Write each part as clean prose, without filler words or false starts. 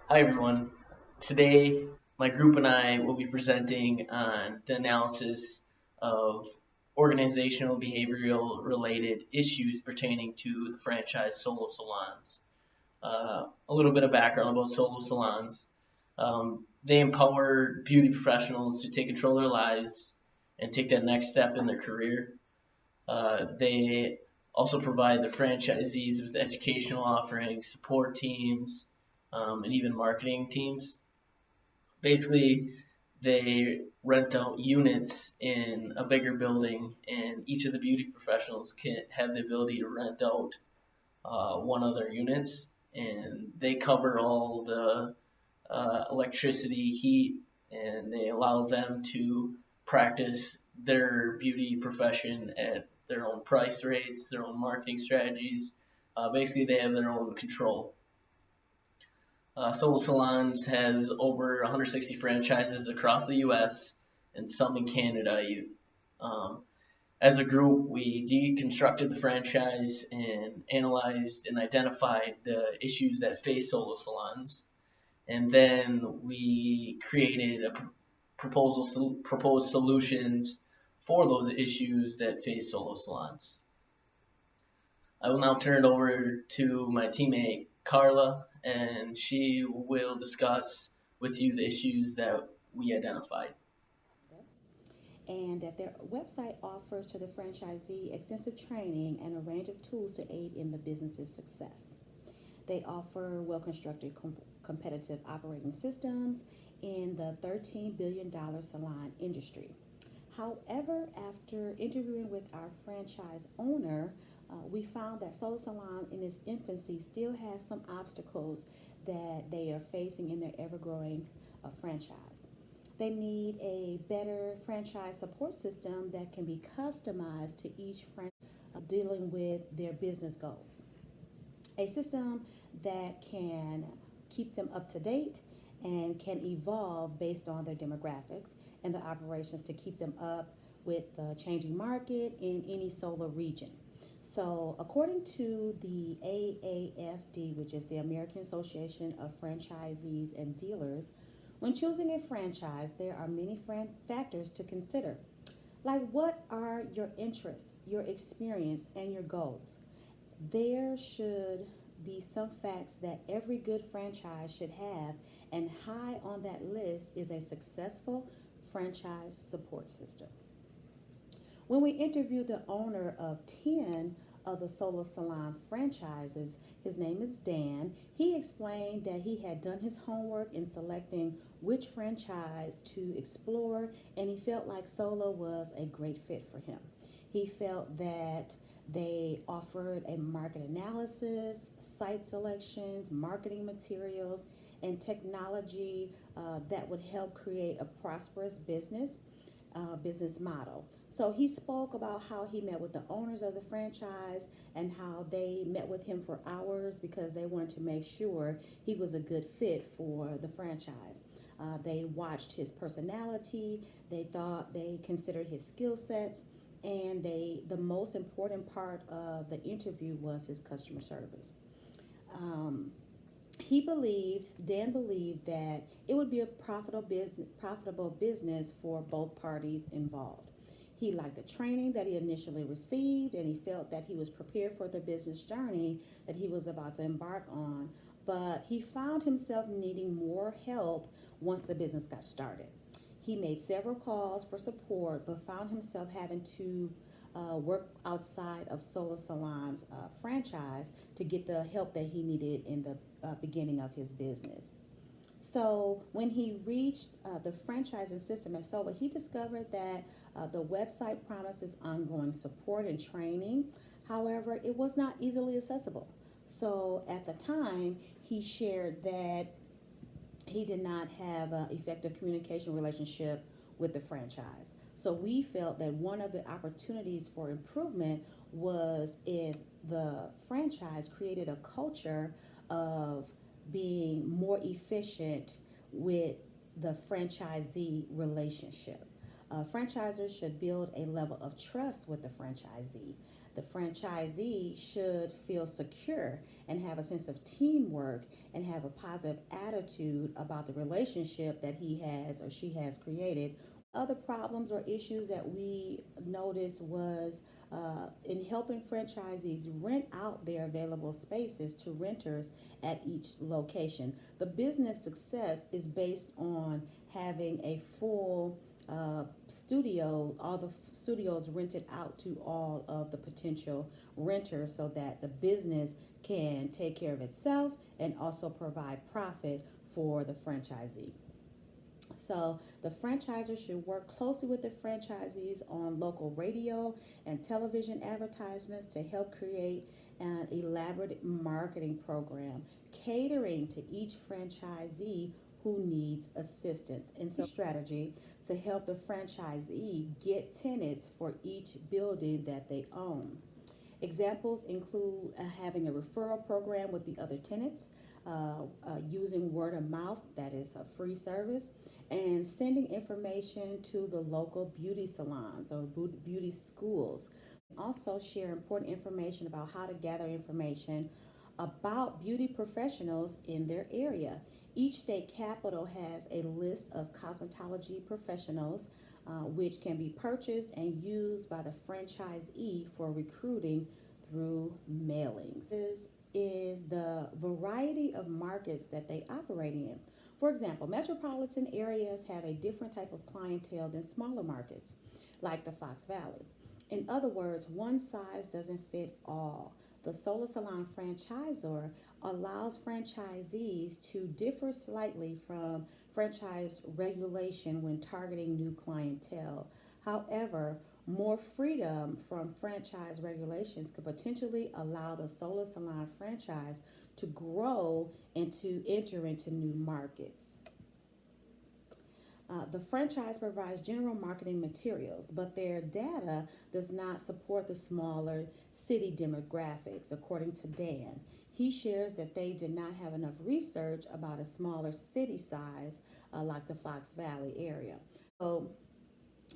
Hi everyone. Today, my group and I will be presenting on the analysis of organizational behavioral related issues pertaining to the franchise solo salons. A little bit of background about solo salons. They empower beauty professionals to take control of their lives and take that next step in their career. They also provide the franchisees with educational offerings, support teams, and even marketing teams. Basically, they rent out units in a bigger building, and each of the beauty professionals can have the ability to rent out one of their units, and they cover all the electricity, heat, and they allow them to practice their beauty profession at their own price rates, their own marketing strategies. Basically, they have their own control. Solo Salons has over 160 franchises across the U.S. and some in Canada. As a group, we deconstructed the franchise and analyzed and identified the issues that face solo salons, and then we created proposed solutions for those issues that face solo salons. I will now turn it over to my teammate Carla, and she will discuss with you the issues that we identified. And that their website offers to the franchisee extensive training and a range of tools to aid in the business's success. They offer well constructed competitive operating systems in the $13 billion salon industry. However, after interviewing with our franchise owner, we found that Solo Salon in its infancy still has some obstacles that they are facing in their ever growing franchise. They need a better franchise support system that can be customized to each franchise dealing with their business goals. A system that can keep them up to date and can evolve based on their demographics and the operations to keep them up with the changing market in any solar region. So, according to the AAFD, which is the American Association of Franchisees and Dealers, when choosing a franchise, there are many factors to consider. Like, what are your interests, your experience, and your goals? There should be some facts that every good franchise should have, and high on that list is a successful franchise support system. When we interviewed the owner of 10 of the Solo Salon franchises, his name is Dan, he explained that he had done his homework in selecting which franchise to explore, and he felt like Solo was a great fit for him. He felt that they offered a market analysis, site selections, marketing materials, and technology that would help create a prosperous business model. So he spoke about how he met with the owners of the franchise and how they met with him for hours because they wanted to make sure he was a good fit for the franchise. They watched his personality, they considered his skill sets, and the most important part of the interview was his customer service. Um, Dan believed that it would be a profitable business for both parties involved. He liked the training that he initially received, and he felt that he was prepared for the business journey that he was about to embark on. But he found himself needing more help once the business got started. He made several calls for support, but found himself having to work outside of Solar Salon's franchise to get the help that he needed in the beginning of his business. So when he reached the franchising system at Solar, he discovered that the website promises ongoing support and training. However, it was not easily accessible. So at the time, he shared that he did not have an effective communication relationship with the franchise. So we felt that one of the opportunities for improvement was if the franchise created a culture of being more efficient with the franchisee relationship. Franchisers should build a level of trust with the franchisee. The franchisee should feel secure and have a sense of teamwork and have a positive attitude about the relationship that he has or she has created. Other problems or issues that we noticed was in helping franchisees rent out their available spaces to renters at each location. The business success is based on having a full studio, all the studios rented out to all of the potential renters so that the business can take care of itself and also provide profit for the franchisee. So the franchisor should work closely with the franchisees on local radio and television advertisements to help create an elaborate marketing program catering to each franchisee who needs assistance. And so strategy to help the franchisee get tenants for each building that they own. Examples include having a referral program with the other tenants, using word of mouth, that is a free service, and sending information to the local beauty salons or beauty schools. Also, share important information about how to gather information about beauty professionals in their area. Each state capital has a list of cosmetology professionals which can be purchased and used by the franchisee for recruiting through mailings. This is the variety of markets that they operate in. For example, metropolitan areas have a different type of clientele than smaller markets, like the Fox Valley. In other words, one size doesn't fit all. The Solar Salon franchisor allows franchisees to differ slightly from franchise regulation when targeting new clientele. However, more freedom from franchise regulations could potentially allow the Solar Salon franchise to grow and to enter into new markets. The franchise provides general marketing materials, but their data does not support the smaller city demographics, according to Dan. He shares that they did not have enough research about a smaller city size like the Fox Valley area. So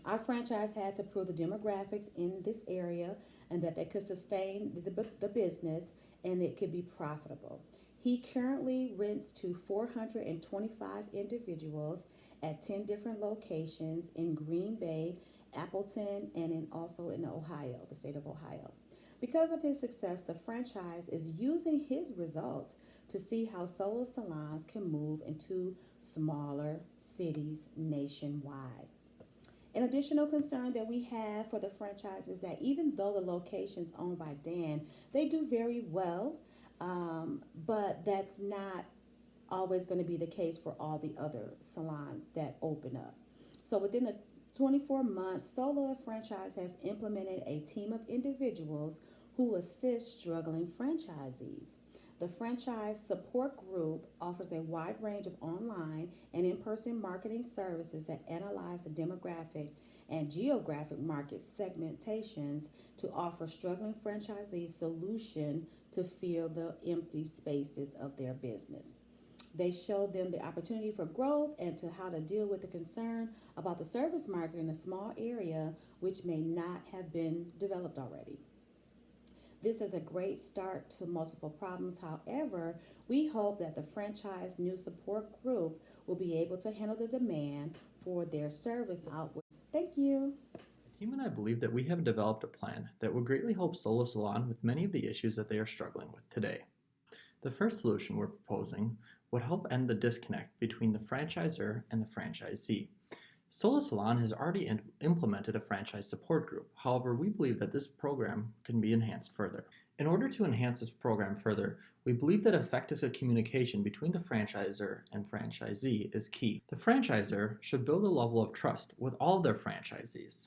our franchise had to prove the demographics in this area and that they could sustain the business and it could be profitable. He currently rents to 425 individuals at 10 different locations in Green Bay, Appleton, and also in Ohio, the state of Ohio. Because of his success, the franchise is using his results to see how solar salons can move into smaller cities nationwide. An additional concern that we have for the franchise is that even though the location's owned by Dan, they do very well, but that's not always going to be the case for all the other salons that open up. So within the 24 months, Solar franchise has implemented a team of individuals who assist struggling franchisees. The franchise support group offers a wide range of online and in-person marketing services that analyze the demographic and geographic market segmentations to offer struggling franchisees solution to fill the empty spaces of their business. They show them the opportunity for growth and to how to deal with the concern about the service market in a small area which may not have been developed already. This is a great start to multiple problems. However, we hope that the franchise new support group will be able to handle the demand for their service outward. Thank you. The team and I believe that we have developed a plan that will greatly help Solar Salon with many of the issues that they are struggling with today. The first solution we're proposing would help end the disconnect between the franchisor and the franchisee. Solar Salon has already implemented a franchise support group. However, we believe that this program can be enhanced further. In order to enhance this program further, we believe that effective communication between the franchisor and franchisee is key. The franchisor should build a level of trust with all of their franchisees.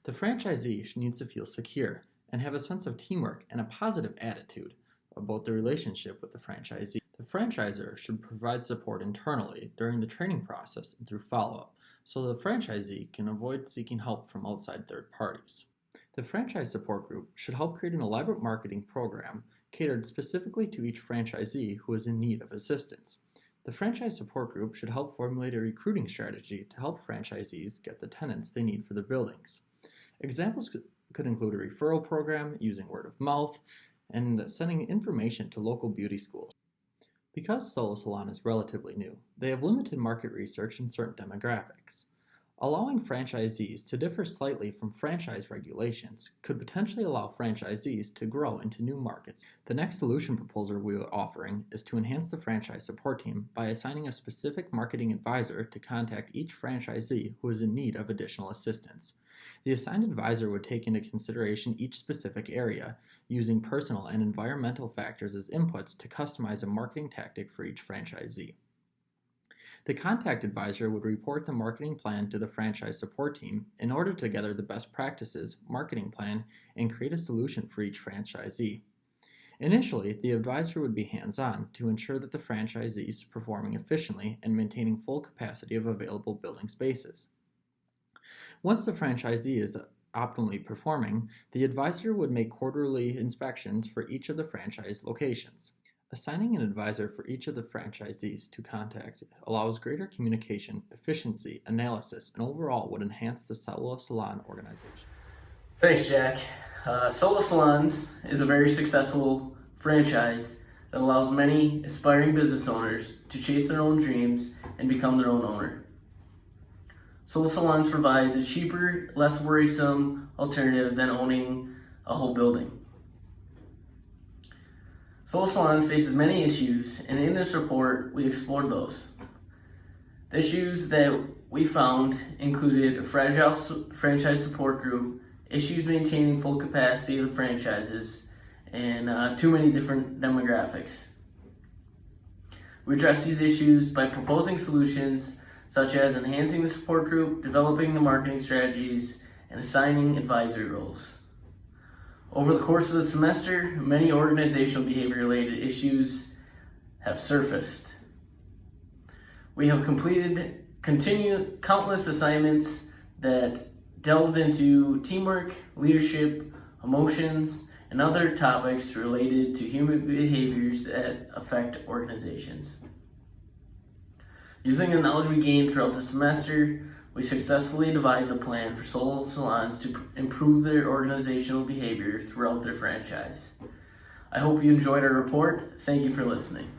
The franchisee needs to feel secure and have a sense of teamwork and a positive attitude about the relationship with the franchisee. The franchisor should provide support internally during the training process and through follow-up, so the franchisee can avoid seeking help from outside third parties. The franchise support group should help create an elaborate marketing program catered specifically to each franchisee who is in need of assistance. The franchise support group should help formulate a recruiting strategy to help franchisees get the tenants they need for their buildings. Examples could include a referral program, using word of mouth, and sending information to local beauty schools. Because Solo Salon is relatively new, they have limited market research in certain demographics. Allowing franchisees to differ slightly from franchise regulations could potentially allow franchisees to grow into new markets. The next solution proposal we are offering is to enhance the franchise support team by assigning a specific marketing advisor to contact each franchisee who is in need of additional assistance. The assigned advisor would take into consideration each specific area, using personal and environmental factors as inputs to customize a marketing tactic for each franchisee. The contact advisor would report the marketing plan to the franchise support team in order to gather the best practices, marketing plan, and create a solution for each franchisee. Initially, the advisor would be hands-on to ensure that the franchisee is performing efficiently and maintaining full capacity of available building spaces. Once the franchisee is optimally performing, the advisor would make quarterly inspections for each of the franchise locations. Assigning an advisor for each of the franchisees to contact allows greater communication, efficiency, analysis, and overall would enhance the Solo Salon organization. Thanks, Jack. Solo Salons is a very successful franchise that allows many aspiring business owners to chase their own dreams and become their own owner. Solo Salons provides a cheaper, less worrisome alternative than owning a whole building. Solo Salons faces many issues, and in this report, we explored those. The issues that we found included a fragile franchise support group, issues maintaining full capacity of the franchises, and too many different demographics. We address these issues by proposing solutions such as enhancing the support group, developing the marketing strategies, and assigning advisory roles. Over the course of the semester, many organizational behavior-related issues have surfaced. We have completed countless assignments that delved into teamwork, leadership, emotions, and other topics related to human behaviors that affect organizations. Using the knowledge we gained throughout the semester, we successfully devised a plan for Solo Salons to improve their organizational behavior throughout their franchise. I hope you enjoyed our report. Thank you for listening.